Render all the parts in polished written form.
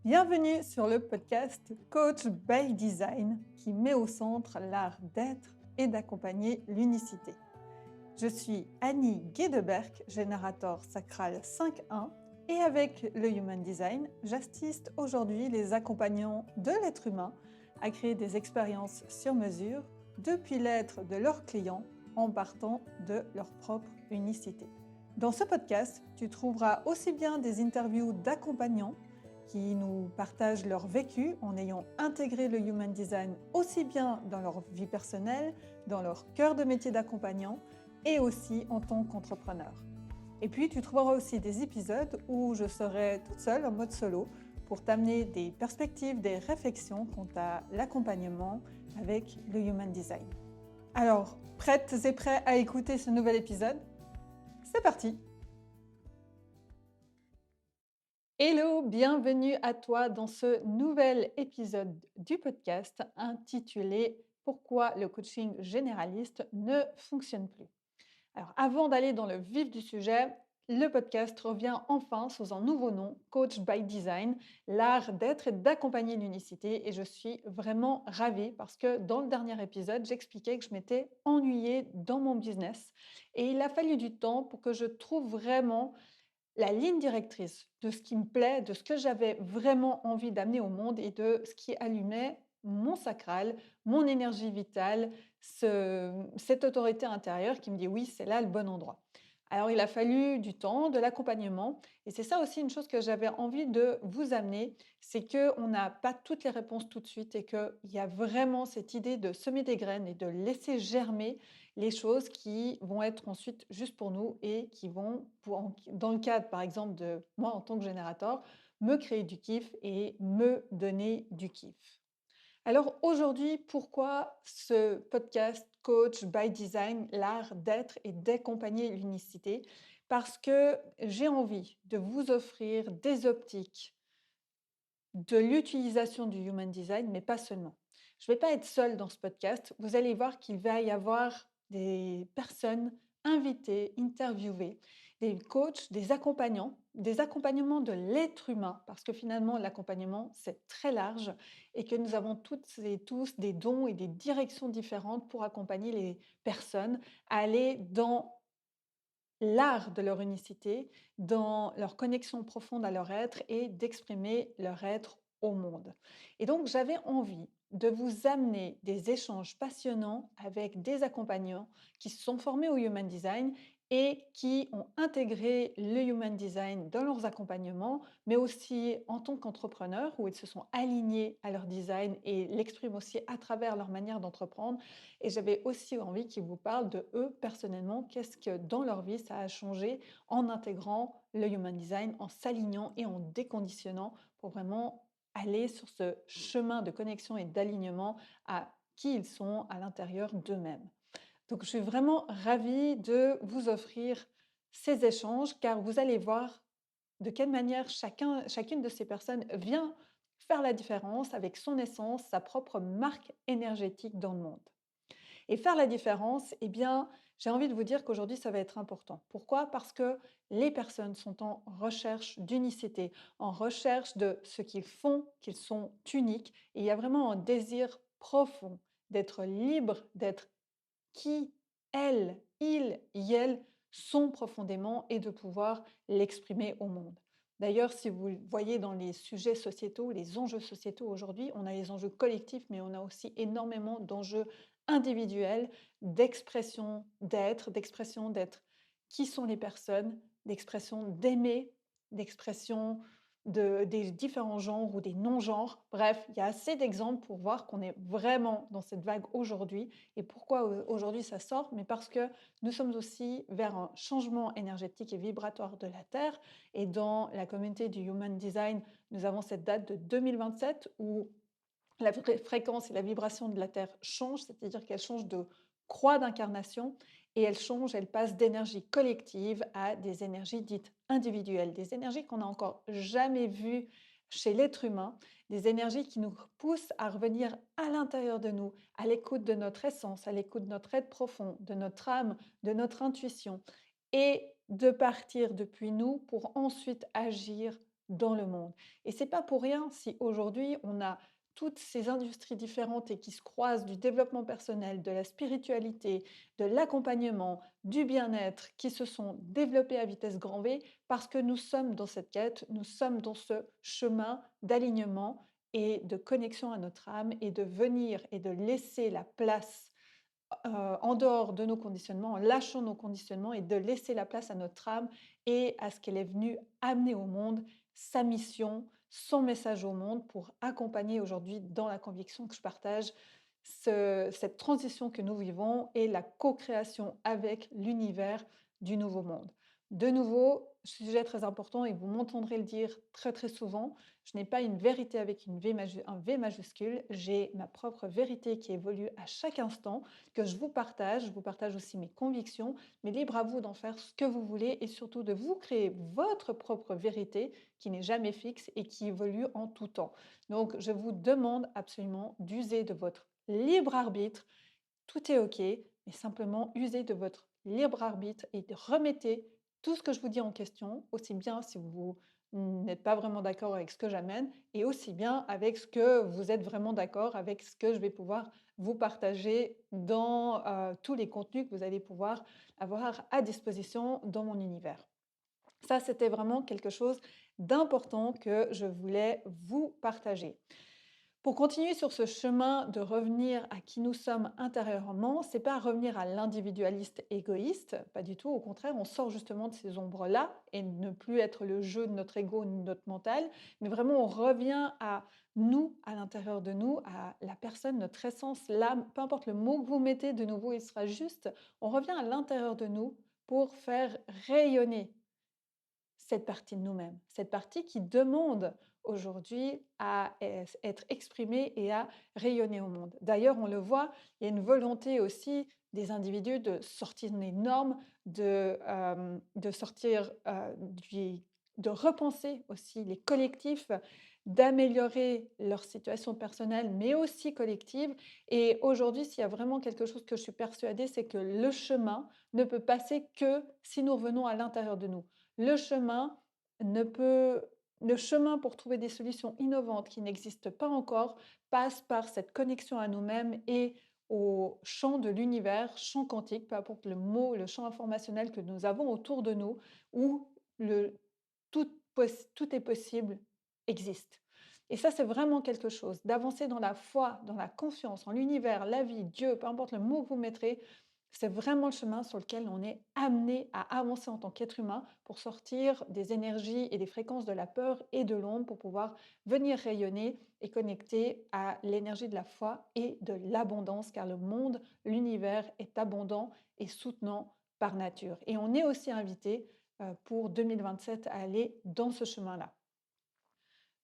Bienvenue sur le podcast Coach by Design qui met au centre l'art d'être et d'accompagner l'unicité. Je suis Annie Guédeberg, générateur sacral 5.1 et avec le Human Design, j'assiste aujourd'hui les accompagnants de l'être humain à créer des expériences sur mesure depuis l'être de leurs clients en partant de leur propre unicité. Dans ce podcast, tu trouveras aussi bien des interviews d'accompagnants qui nous partagent leur vécu en ayant intégré le Human Design aussi bien dans leur vie personnelle, dans leur cœur de métier d'accompagnant et aussi en tant qu'entrepreneur. Et puis tu trouveras aussi des épisodes où je serai toute seule en mode solo pour t'amener des perspectives, des réflexions quant à l'accompagnement avec le Human Design. Alors, prêtes et prêts à écouter ce nouvel épisode ? C'est parti! Hello, bienvenue à toi dans ce nouvel épisode du podcast intitulé « Pourquoi le coaching généraliste ne fonctionne plus ». Alors, avant d'aller dans le vif du sujet, le podcast revient enfin sous un nouveau nom, Coach by Design, l'art d'être et d'accompagner l'unicité. Et je suis vraiment ravie parce que dans le dernier épisode, j'expliquais que je m'étais ennuyée dans mon business. Et il a fallu du temps pour que je trouve vraiment la ligne directrice de ce qui me plaît, de ce que j'avais vraiment envie d'amener au monde et de ce qui allumait mon sacral, mon énergie vitale, cette autorité intérieure qui me dit oui, c'est là le bon endroit. Alors il a fallu du temps, de l'accompagnement et c'est ça aussi une chose que j'avais envie de vous amener, c'est qu'on n'a pas toutes les réponses tout de suite et qu'il y a vraiment cette idée de semer des graines et de laisser germer les choses qui vont être ensuite juste pour nous et qui vont, dans le cadre par exemple de moi en tant que générateur, me créer du kiff et me donner du kiff. Alors aujourd'hui, pourquoi ce podcast Coach by Design, l'art d'être et d'accompagner l'unicité? Parce que j'ai envie de vous offrir des optiques de l'utilisation du Human Design, mais pas seulement. Je ne vais pas être seule dans ce podcast. Vous allez voir qu'il va y avoir des personnes invitées, interviewées, des coachs, des accompagnements de l'être humain, parce que finalement, l'accompagnement, c'est très large et que nous avons toutes et tous des dons et des directions différentes pour accompagner les personnes à aller dans l'art de leur unicité, dans leur connexion profonde à leur être et d'exprimer leur être au monde. Et donc, j'avais envie de vous amener des échanges passionnants avec des accompagnants qui se sont formés au Human Design et qui ont intégré le Human Design dans leurs accompagnements, mais aussi en tant qu'entrepreneurs, où ils se sont alignés à leur design et l'expriment aussi à travers leur manière d'entreprendre. Et j'avais aussi envie qu'ils vous parlent de eux personnellement, qu'est-ce que dans leur vie ça a changé en intégrant le Human Design, en s'alignant et en déconditionnant pour vraiment aller sur ce chemin de connexion et d'alignement à qui ils sont à l'intérieur d'eux-mêmes. Donc je suis vraiment ravie de vous offrir ces échanges car vous allez voir de quelle manière chacune de ces personnes vient faire la différence avec son essence, sa propre marque énergétique dans le monde. Et faire la différence, eh bien, j'ai envie de vous dire qu'aujourd'hui, ça va être important. Pourquoi? Parce que les personnes sont en recherche d'unicité, en recherche de ce qu'ils font, qu'ils sont uniques. Et il y a vraiment un désir profond d'être libre, d'être qui elles, ils et elles sont profondément et de pouvoir l'exprimer au monde. D'ailleurs, si vous voyez dans les sujets sociétaux, les enjeux sociétaux aujourd'hui, on a les enjeux collectifs, mais on a aussi énormément d'enjeux individuels, d'expression d'être qui sont les personnes, d'expression d'aimer, d'expression des différents genres ou des non-genres. Bref, il y a assez d'exemples pour voir qu'on est vraiment dans cette vague aujourd'hui. Et pourquoi aujourd'hui ça sort? Mais parce que nous sommes aussi vers un changement énergétique et vibratoire de la Terre. Et dans la communauté du Human Design, nous avons cette date de 2027 où la fréquence et la vibration de la Terre changent, c'est-à-dire qu'elle change de croix d'incarnation et elle change, elle passe d'énergie collective à des énergies dites individuelles, des énergies qu'on n'a encore jamais vues chez l'être humain, des énergies qui nous poussent à revenir à l'intérieur de nous, à l'écoute de notre essence, à l'écoute de notre être profond, de notre âme, de notre intuition, et de partir depuis nous pour ensuite agir dans le monde. Et c'est pas pour rien si aujourd'hui on a toutes ces industries différentes et qui se croisent du développement personnel, de la spiritualité, de l'accompagnement, du bien-être, qui se sont développées à vitesse grand V parce que nous sommes dans cette quête, nous sommes dans ce chemin d'alignement et de connexion à notre âme et de venir et de laisser la place en dehors de nos conditionnements, en lâchant nos conditionnements et de laisser la place à notre âme et à ce qu'elle est venue amener au monde, sa mission, son message au monde pour accompagner aujourd'hui dans la conviction que je partage cette transition que nous vivons et la co-création avec l'univers du nouveau monde. De nouveau, sujet très important et vous m'entendrez le dire très très souvent, je n'ai pas une vérité avec un V majuscule, j'ai ma propre vérité qui évolue à chaque instant que je vous partage aussi mes convictions, mais libre à vous d'en faire ce que vous voulez et surtout de vous créer votre propre vérité qui n'est jamais fixe et qui évolue en tout temps. Donc, je vous demande absolument d'user de votre libre arbitre. Tout est OK, mais simplement usez de votre libre arbitre et remettez tout ce que je vous dis en question, aussi bien si vous n'êtes pas vraiment d'accord avec ce que j'amène, et aussi bien avec ce que vous êtes vraiment d'accord, avec ce que je vais pouvoir vous partager dans tous les contenus que vous allez pouvoir avoir à disposition dans mon univers. Ça, c'était vraiment quelque chose d'important que je voulais vous partager. Pour continuer sur ce chemin de revenir à qui nous sommes intérieurement, c'est pas revenir à l'individualiste égoïste, pas du tout. Au contraire, on sort justement de ces ombres-là et ne plus être le jeu de notre ego, de notre mental, mais vraiment on revient à nous, à l'intérieur de nous, à la personne, notre essence, l'âme, peu importe le mot que vous mettez, de nouveau, il sera juste. On revient à l'intérieur de nous pour faire rayonner cette partie de nous-mêmes, cette partie qui demande aujourd'hui à être exprimée et à rayonner au monde. D'ailleurs, on le voit, il y a une volonté aussi des individus de sortir des normes, de sortir de repenser aussi les collectifs, d'améliorer leur situation personnelle, mais aussi collective. Et aujourd'hui, s'il y a vraiment quelque chose que je suis persuadée, c'est que le chemin ne peut passer que si nous revenons à l'intérieur de nous. Le chemin ne peut le chemin pour trouver des solutions innovantes qui n'existent pas encore passe par cette connexion à nous-mêmes et au champ de l'univers, champ quantique, peu importe le mot, le champ informationnel que nous avons autour de nous, où le tout est possible existe. Et ça, c'est vraiment quelque chose, d'avancer dans la foi, dans la confiance en l'univers, la vie, Dieu, peu importe le mot que vous mettrez, c'est vraiment le chemin sur lequel on est amené à avancer en tant qu'être humain pour sortir des énergies et des fréquences de la peur et de l'ombre pour pouvoir venir rayonner et connecter à l'énergie de la foi et de l'abondance, car le monde, l'univers est abondant et soutenant par nature. Et on est aussi invité pour 2027 à aller dans ce chemin-là.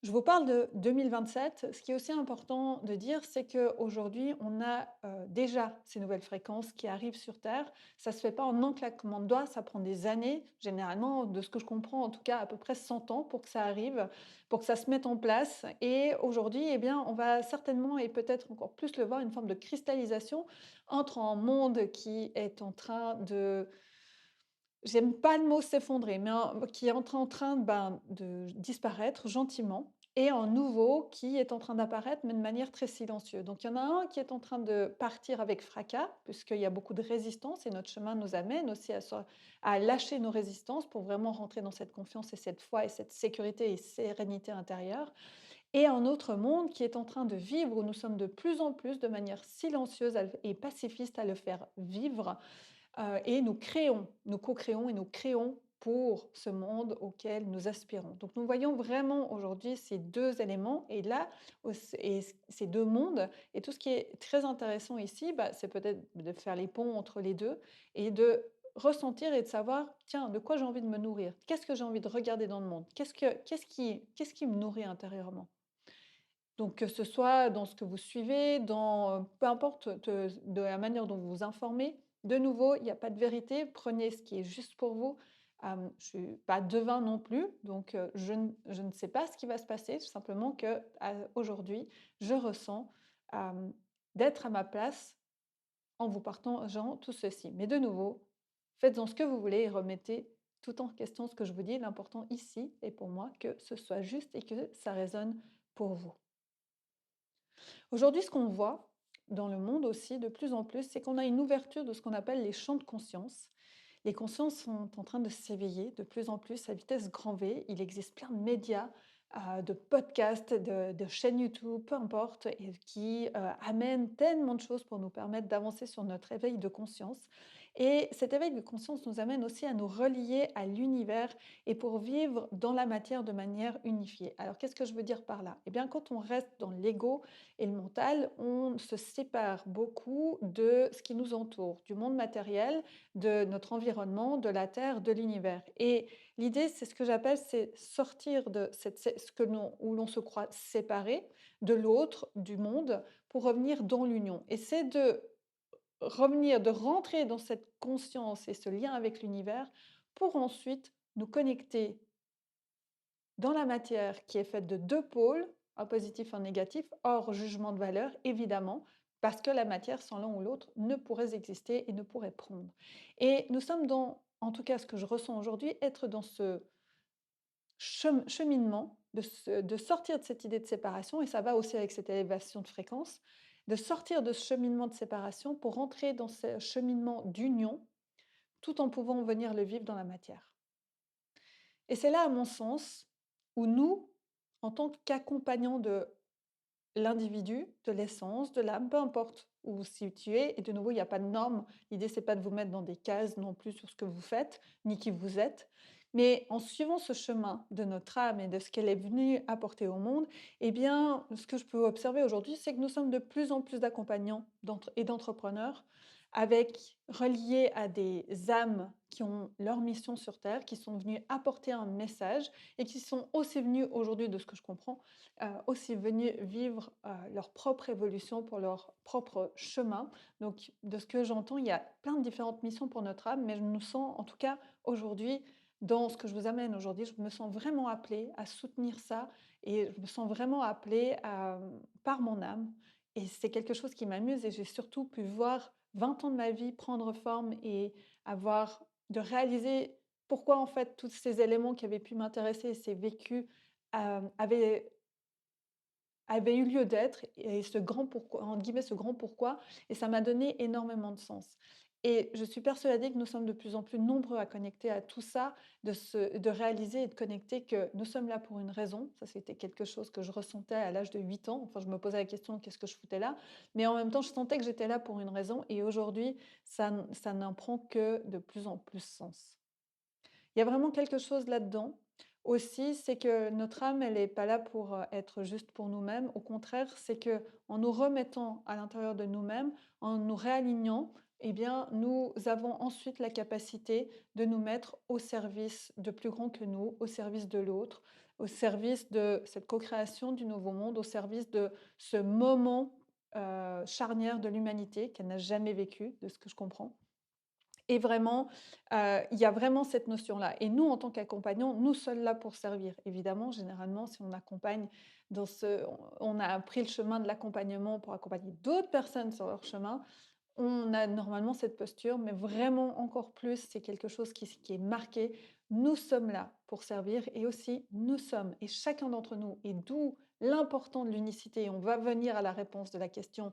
Je vous parle de 2027. Ce qui est aussi important de dire, c'est qu'aujourd'hui, on a déjà ces nouvelles fréquences qui arrivent sur Terre. Ça ne se fait pas en un claquement de doigts, ça prend des années, généralement, de ce que je comprends, en tout cas à peu près 100 ans pour que ça arrive, pour que ça se mette en place. Et aujourd'hui, eh bien, on va certainement et peut-être encore plus le voir, une forme de cristallisation entre un monde qui est en train de j'aime pas le mot s'effondrer, mais qui est en train, ben, de disparaître gentiment et un nouveau qui est en train d'apparaître, mais de manière très silencieuse. Donc il y en a un qui est en train de partir avec fracas, puisqu'il y a beaucoup de résistance et notre chemin nous amène aussi à lâcher nos résistances pour vraiment rentrer dans cette confiance et cette foi et cette sécurité et sérénité intérieure. Et un autre monde qui est en train de vivre, où nous sommes de plus en plus de manière silencieuse et pacifiste à le faire vivre, et nous co-créons et nous créons pour ce monde auquel nous aspirons. Donc nous voyons vraiment aujourd'hui ces 2 éléments et là, ces 2 mondes et tout ce qui est très intéressant ici, bah, c'est peut-être de faire les ponts entre les 2 et de ressentir et de savoir: «Tiens, de quoi j'ai envie de me nourrir? Qu'est-ce que j'ai envie de regarder dans le monde? Qu'est-ce qui me nourrit intérieurement?» Donc que ce soit dans ce que vous suivez, dans, peu importe de la manière dont vous vous informez, de nouveau, il n'y a pas de vérité, prenez ce qui est juste pour vous. Je suis pas devin non plus, donc je ne sais pas ce qui va se passer, tout simplement qu'aujourd'hui, je ressens, hem, d'être à ma place en vous partageant tout ceci. Mais de nouveau, faites-en ce que vous voulez et remettez tout en question ce que je vous dis. L'important ici est pour moi que ce soit juste et que ça résonne pour vous. Aujourd'hui, ce qu'on voit dans le monde aussi de plus en plus, c'est qu'on a une ouverture de ce qu'on appelle les champs de conscience. Les consciences sont en train de s'éveiller de plus en plus à vitesse grand V. Il existe plein de médias, de podcasts, de chaînes YouTube, peu importe, et qui amènent tellement de choses pour nous permettre d'avancer sur notre éveil de conscience. Et cet éveil de conscience nous amène aussi à nous relier à l'univers et pour vivre dans la matière de manière unifiée. Alors, qu'est-ce que je veux dire par là? Eh bien, quand on reste dans l'ego et le mental, on se sépare beaucoup de ce qui nous entoure, du monde matériel, de notre environnement, de la Terre, de l'univers. Et l'idée, c'est ce que j'appelle, c'est sortir de ce que où l'on se croit séparé de l'autre, du monde, pour revenir dans l'union. Et c'est de revenir, de rentrer dans cette conscience et ce lien avec l'univers pour ensuite nous connecter dans la matière qui est faite de deux pôles, un positif et un négatif, hors jugement de valeur, évidemment, parce que la matière sans l'un ou l'autre ne pourrait exister et ne pourrait prendre. Et nous sommes dans, en tout cas ce que je ressens aujourd'hui, être dans ce cheminement de sortir de cette idée de séparation, et ça va aussi avec cette élévation de fréquence, de sortir de ce cheminement de séparation pour rentrer dans ce cheminement d'union, tout en pouvant venir le vivre dans la matière. Et c'est là, à mon sens, où nous, en tant qu'accompagnants de l'individu, de l'essence, de l'âme, peu importe où vous vous situez, et de nouveau, il n'y a pas de normes. L'idée, c'est pas de vous mettre dans des cases non plus sur ce que vous faites, ni qui vous êtes. Mais en suivant ce chemin de notre âme et de ce qu'elle est venue apporter au monde, eh bien, ce que je peux observer aujourd'hui, c'est que nous sommes de plus en plus d'accompagnants et d'entrepreneurs avec reliés à des âmes qui ont leur mission sur Terre, qui sont venus apporter un message et qui sont aussi venus aujourd'hui, de ce que je comprends, aussi venus vivre leur propre évolution pour leur propre chemin. Donc, de ce que j'entends, il y a plein de différentes missions pour notre âme, mais je me sens, en tout cas aujourd'hui, dans ce que je vous amène aujourd'hui, je me sens vraiment appelée à soutenir ça et je me sens vraiment appelée par mon âme. Et c'est quelque chose qui m'amuse et j'ai surtout pu voir 20 ans de ma vie prendre forme et de réaliser pourquoi en fait tous ces éléments qui avaient pu m'intéresser, ces vécus, avaient avait eu lieu d'être et ce grand pourquoi entre guillemets, «ce grand pourquoi» et ça m'a donné énormément de sens et je suis persuadée que nous sommes de plus en plus nombreux à connecter à tout ça, de réaliser et de connecter que nous sommes là pour une raison. Ça, c'était quelque chose que je ressentais à l'âge de 8 ans. Enfin, je me posais la question: «Qu'est-ce que je foutais là?» mais en même temps, je sentais que j'étais là pour une raison et aujourd'hui, ça n'en prend que de plus en plus sens. Il y a vraiment quelque chose là-dedans aussi, c'est que notre âme, elle est pas là pour, être juste pour nous-mêmes. Au contraire, c'est que en nous remettant à l'intérieur de nous-mêmes, en nous réalignant, eh bien, nous avons ensuite la capacité de nous mettre au service de plus grand que nous, au service de l'autre, au service de cette co-création du nouveau monde, au service de ce moment, charnière de l'humanité qu'elle n'a jamais vécu, de ce que je comprends. Et vraiment, il y a vraiment cette notion-là et nous, en tant qu'accompagnants, nous sommes là pour servir. Évidemment, généralement, si on accompagne on a pris le chemin de l'accompagnement pour accompagner d'autres personnes sur leur chemin, on a normalement cette posture, mais vraiment encore plus, c'est quelque chose qui est marqué. Nous sommes là pour servir et aussi nous sommes et chacun d'entre nous et d'où l'important de l'unicité. On va venir à la réponse de la question: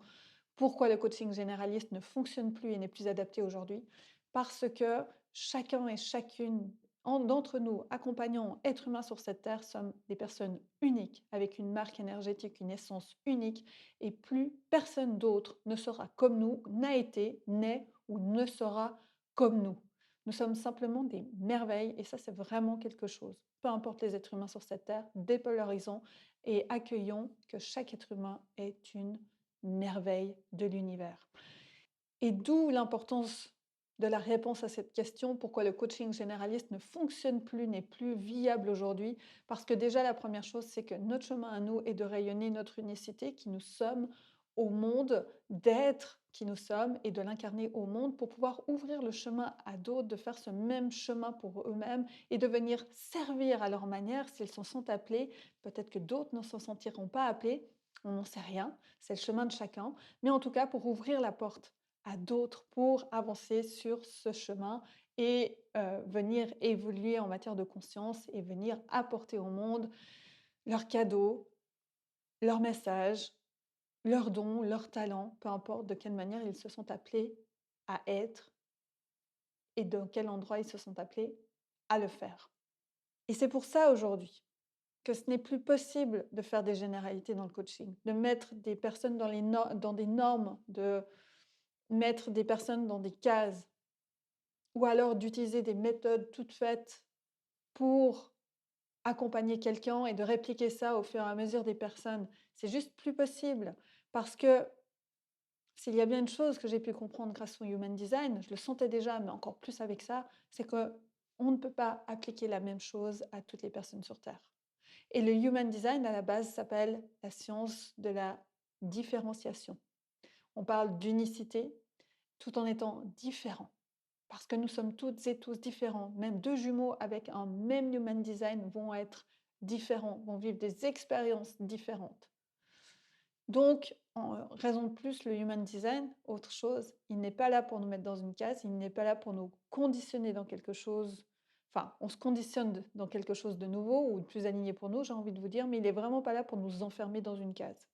pourquoi le coaching généraliste ne fonctionne plus et n'est plus adapté aujourd'hui? Parce que chacun et chacune d'entre nous, accompagnants, êtres humains sur cette terre, sommes des personnes uniques, avec une marque énergétique, une essence unique, et plus personne d'autre ne sera comme nous, n'a été, n'est ou ne sera comme nous. Nous sommes simplement des merveilles, et ça, c'est vraiment quelque chose. Peu importe les êtres humains sur cette terre, dépolarisons et accueillons que chaque être humain est une merveille de l'univers. Et d'où l'importance de la réponse à cette question, pourquoi le coaching généraliste ne fonctionne plus, n'est plus viable aujourd'hui. Parce que déjà, la première chose, c'est que notre chemin à nous est de rayonner notre unicité qui nous sommes au monde, d'être qui nous sommes et de l'incarner au monde pour pouvoir ouvrir le chemin à d'autres, de faire ce même chemin pour eux-mêmes et de venir servir à leur manière s'ils s'en sont appelés. Peut-être que d'autres ne s'en sentiront pas appelés, on n'en sait rien, c'est le chemin de chacun, mais en tout cas pour ouvrir la porte à d'autres pour avancer sur ce chemin et venir évoluer en matière de conscience et venir apporter au monde leurs cadeaux, leurs messages, leurs dons, leurs talents, peu importe de quelle manière ils se sont appelés à être et dans quel endroit ils se sont appelés à le faire. Et c'est pour ça aujourd'hui que ce n'est plus possible de faire des généralités dans le coaching, de mettre des personnes dans des normes, de mettre des personnes dans des cases ou alors d'utiliser des méthodes toutes faites pour accompagner quelqu'un et de répliquer ça au fur et à mesure des personnes. C'est juste plus possible parce que s'il y a bien une chose que j'ai pu comprendre grâce au Human Design, je le sentais déjà, mais encore plus avec ça, c'est que on ne peut pas appliquer la même chose à toutes les personnes sur Terre. Et le Human Design, à la base, s'appelle la science de la différenciation. On parle d'unicité tout en étant différent. Parce que nous sommes toutes et tous différents. Même deux jumeaux avec un même Human Design vont être différents, vont vivre des expériences différentes. Donc, en raison de plus, le Human Design, autre chose, il n'est pas là pour nous mettre dans une case, il n'est pas là pour nous conditionner dans quelque chose. Enfin, on se conditionne dans quelque chose de nouveau ou de plus aligné pour nous, j'ai envie de vous dire, mais il n'est vraiment pas là pour nous enfermer dans une case.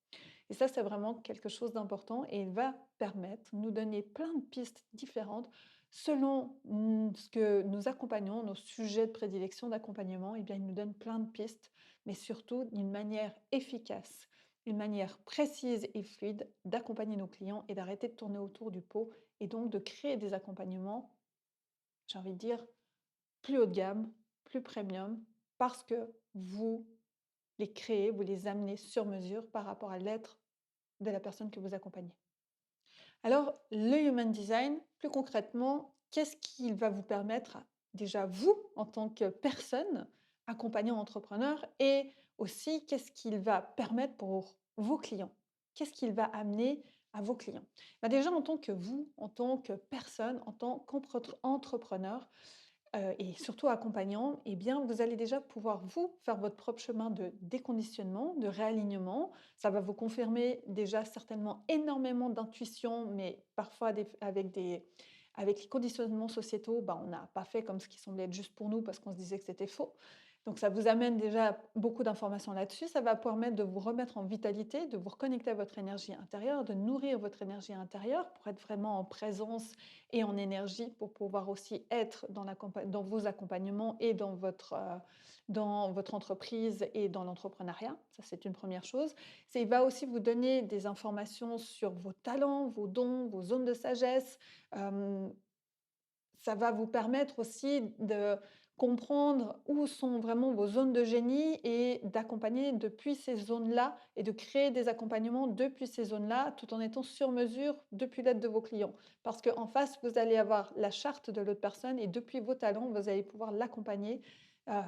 Et ça, c'est vraiment quelque chose d'important et il va permettre, nous donner plein de pistes différentes selon ce que nous accompagnons, nos sujets de prédilection d'accompagnement, eh bien, il nous donne plein de pistes, mais surtout d'une manière efficace, une manière précise et fluide d'accompagner nos clients et d'arrêter de tourner autour du pot et donc de créer des accompagnements, j'ai envie de dire, plus haut de gamme, plus premium, parce que vous les créez, vous les amenez sur mesure par rapport à l'être de la personne que vous accompagnez. Alors, le Human Design, plus concrètement, qu'est-ce qu'il va vous permettre, déjà vous, en tant que personne, accompagnant entrepreneur, et aussi qu'est-ce qu'il va permettre pour vos clients? Qu'est-ce qu'il va amener à vos clients? Bah, déjà, en tant que vous, en tant que personne, en tant qu'entrepreneur, et surtout accompagnant, eh bien, vous allez déjà pouvoir, vous, faire votre propre chemin de déconditionnement, de réalignement. Ça va vous confirmer déjà certainement énormément d'intuition, mais parfois avec les conditionnements sociétaux, bah, on n'a pas fait comme ce qui semblait être juste pour nous parce qu'on se disait que c'était faux. Donc ça vous amène déjà beaucoup d'informations là-dessus. Ça va permettre de vous remettre en vitalité, de vous reconnecter à votre énergie intérieure, de nourrir votre énergie intérieure pour être vraiment en présence et en énergie pour pouvoir aussi être dans vos accompagnements et dans votre entreprise et dans l'entrepreneuriat. Ça, c'est une première chose. Il va aussi vous donner des informations sur vos talents, vos dons, vos zones de sagesse. Euh, Ça va vous permettre aussi de comprendre où sont vraiment vos zones de génie et d'accompagner depuis ces zones-là et de créer des accompagnements depuis ces zones-là, tout en étant sur mesure depuis l'aide de vos clients. Parce qu'en face, vous allez avoir la charte de l'autre personne et depuis vos talents, vous allez pouvoir l'accompagner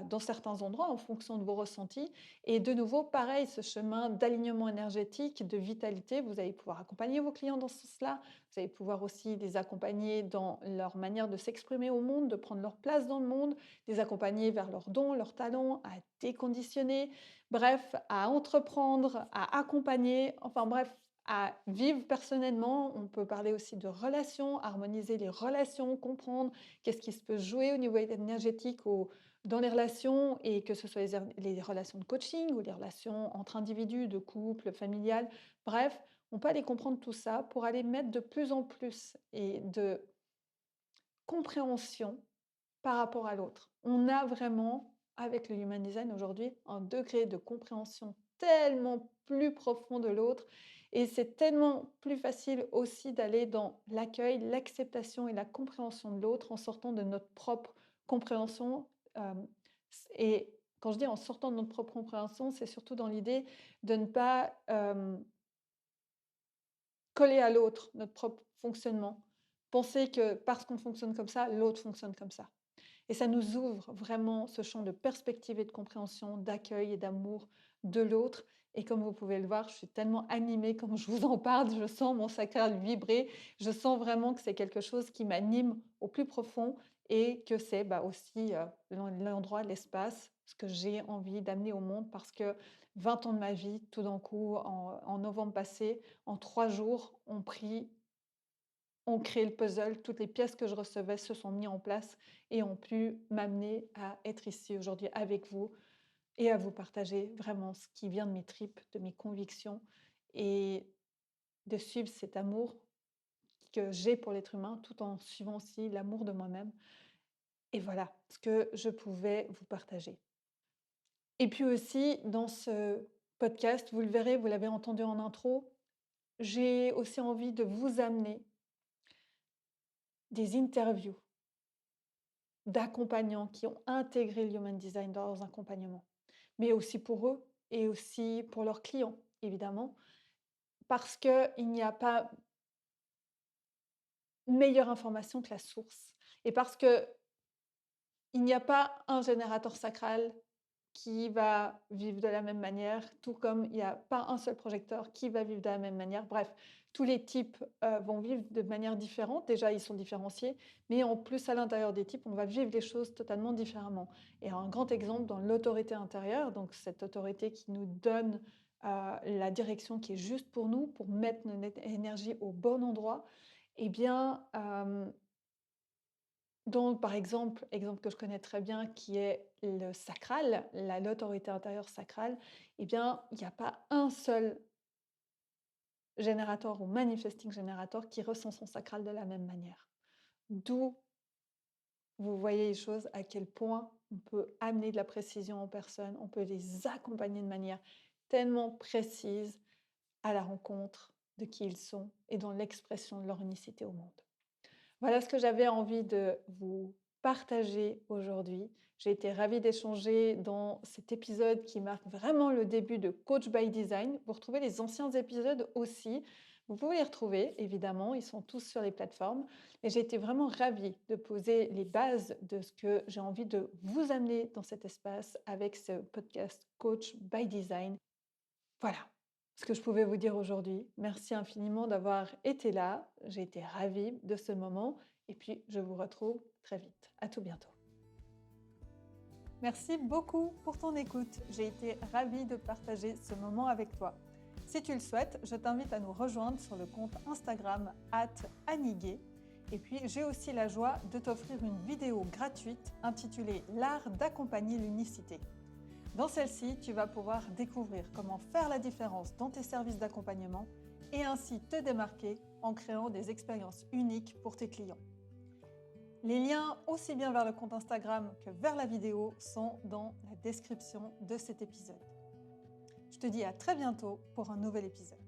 dans certains endroits en fonction de vos ressentis. Et de nouveau, pareil, ce chemin d'alignement énergétique, de vitalité, vous allez pouvoir accompagner vos clients dans ce sens-là. Vous allez pouvoir aussi les accompagner dans leur manière de s'exprimer au monde, de prendre leur place dans le monde, les accompagner vers leurs dons, leurs talents, à déconditionner, bref, à entreprendre, à accompagner, enfin bref, à vivre personnellement. On peut parler aussi de relations, harmoniser les relations, comprendre qu'est-ce qui se peut jouer au niveau énergétique dans les relations, et que ce soit les relations de coaching ou les relations entre individus, de couple, familiales, bref, on peut aller comprendre tout ça pour aller mettre de plus en plus et de compréhension par rapport à l'autre. On a vraiment, avec le Human Design aujourd'hui, un degré de compréhension tellement plus profond de l'autre et c'est tellement plus facile aussi d'aller dans l'accueil, l'acceptation et la compréhension de l'autre en sortant de notre propre compréhension. Et quand je dis en sortant de notre propre compréhension, c'est surtout dans l'idée de ne pas coller à l'autre, notre propre fonctionnement. Penser que parce qu'on fonctionne comme ça, l'autre fonctionne comme ça. Et ça nous ouvre vraiment ce champ de perspective et de compréhension, d'accueil et d'amour de l'autre. Et comme vous pouvez le voir, je suis tellement animée quand je vous en parle, je sens mon sacral vibrer, je sens vraiment que c'est quelque chose qui m'anime au plus profond et que c'est aussi l'endroit, l'espace, ce que j'ai envie d'amener au monde parce que 20 ans de ma vie, tout d'un coup, en novembre passé, en 3 jours, ont pris ont créé le puzzle, toutes les pièces que je recevais se sont mis en place et ont pu m'amener à être ici aujourd'hui avec vous et à vous partager vraiment ce qui vient de mes tripes, de mes convictions et de suivre cet amour que j'ai pour l'être humain tout en suivant aussi l'amour de moi-même. Et voilà ce que je pouvais vous partager. Et puis aussi, dans ce podcast, vous le verrez, vous l'avez entendu en intro, j'ai aussi envie de vous amener des interviews d'accompagnants qui ont intégré le Human Design dans leurs accompagnements, mais aussi pour eux et aussi pour leurs clients, évidemment, parce qu'il n'y a pas meilleure information que la source et parce qu'il n'y a pas un générateur sacral qui va vivre de la même manière, tout comme il n'y a pas un seul projecteur qui va vivre de la même manière. Bref, tous les types vont vivre de manière différente. Déjà, ils sont différenciés, mais en plus, à l'intérieur des types, on va vivre les choses totalement différemment. Et un grand exemple dans l'autorité intérieure, donc cette autorité qui nous donne la direction qui est juste pour nous, pour mettre notre énergie au bon endroit, eh bien, donc, par exemple que je connais très bien qui est le sacral, l'autorité intérieure sacrale, eh bien, il n'y a pas un seul générateur ou manifesting générateur qui ressent son sacral de la même manière. D'où vous voyez les choses, à quel point on peut amener de la précision en personne, on peut les accompagner de manière tellement précise à la rencontre de qui ils sont et dans l'expression de leur unicité au monde. Voilà ce que j'avais envie de vous partager aujourd'hui. J'ai été ravie d'échanger dans cet épisode qui marque vraiment le début de Coach by Design. Vous retrouvez les anciens épisodes aussi. Vous pouvez les retrouver, évidemment, ils sont tous sur les plateformes. Et j'ai été vraiment ravie de poser les bases de ce que j'ai envie de vous amener dans cet espace avec ce podcast Coach by Design. Voilà ce que je pouvais vous dire aujourd'hui. Merci infiniment d'avoir été là. J'ai été ravie de ce moment et puis je vous retrouve très vite. À tout bientôt. Merci beaucoup pour ton écoute. J'ai été ravie de partager ce moment avec toi. Si tu le souhaites, je t'invite à nous rejoindre sur le compte Instagram @anigué. Et puis, j'ai aussi la joie de t'offrir une vidéo gratuite intitulée L'art d'accompagner l'unicité. Dans celle-ci, tu vas pouvoir découvrir comment faire la différence dans tes services d'accompagnement et ainsi te démarquer en créant des expériences uniques pour tes clients. Les liens aussi bien vers le compte Instagram que vers la vidéo sont dans la description de cet épisode. Je te dis à très bientôt pour un nouvel épisode.